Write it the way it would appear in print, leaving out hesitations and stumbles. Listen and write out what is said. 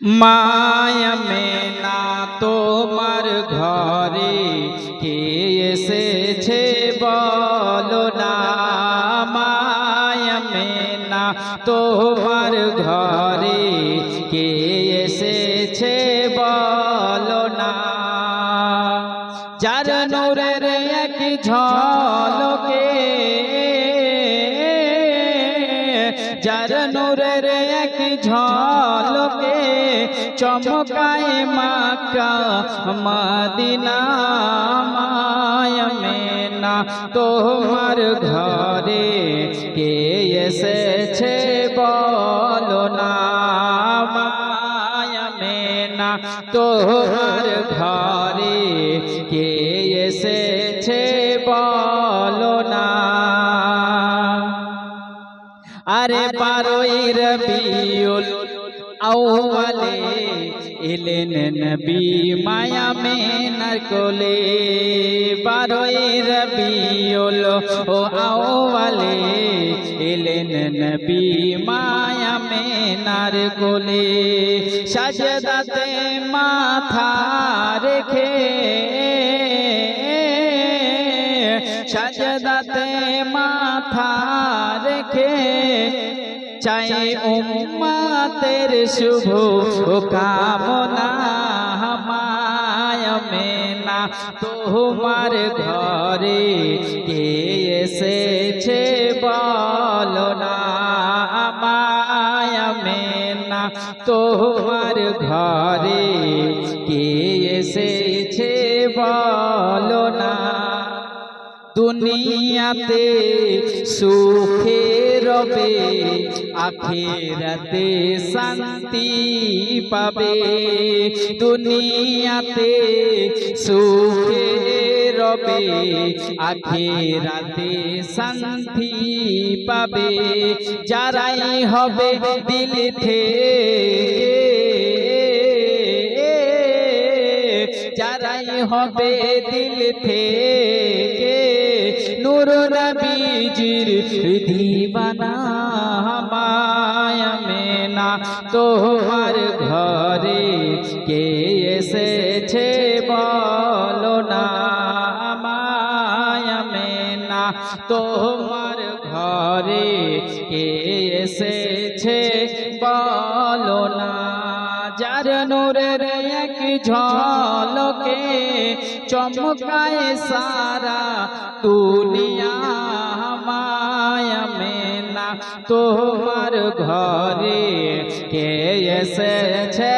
মায়া মেনা তোমার ঘরে কে এসেছে বলো না। মায়া মেনা তোমার ঘরে কে এসেছে বলো না। যার নূরের এক ঝলকে, যার নূরের এক ঝলকে চমকায় মক্কা মদিনা। মায়া মেনা তোমার ঘরে কে এসেছে বলো না। মায়া মেনা তোমার ঘরে কে এসেছে বলো না। আরে 12ই রবিউল আউয়ালে এলেন নবী মায়া মেনার কোলে। 12ই রবিউল আউয়ালে এলেন নবী মায়া মেনার কোলে। সাজদাতে মাথা রেখে, সাজদাতে মাথা রেখে চাই উম্মতের শুভ কামনা। মায়া মেনা তোমার ঘরে কে এসেছে বলো না। মায়া মেনা তোমার ঘরে কে এসেছে বলো না। দুনিয়াতে সুখে রবে, আখিরাতে শান্তি পাবে। দুনিয়াতে সুখে রবে, আখিরাতে শান্তি পাবে। যারাই হবে দিল থেকে, যারাই হবে দিল থেকে নূর নবীজির দিওয়ানা। মায়া মেনা তোমার ঘরে কে এসেছে বলো না। মায়া মেনা তোমার ঘরে কে এসেছে বলো না। যার নূরের এক ঝলকে চমকায় সারা দুনিয়া। মায়া মেনা তোমার ঘরে কে এসেছে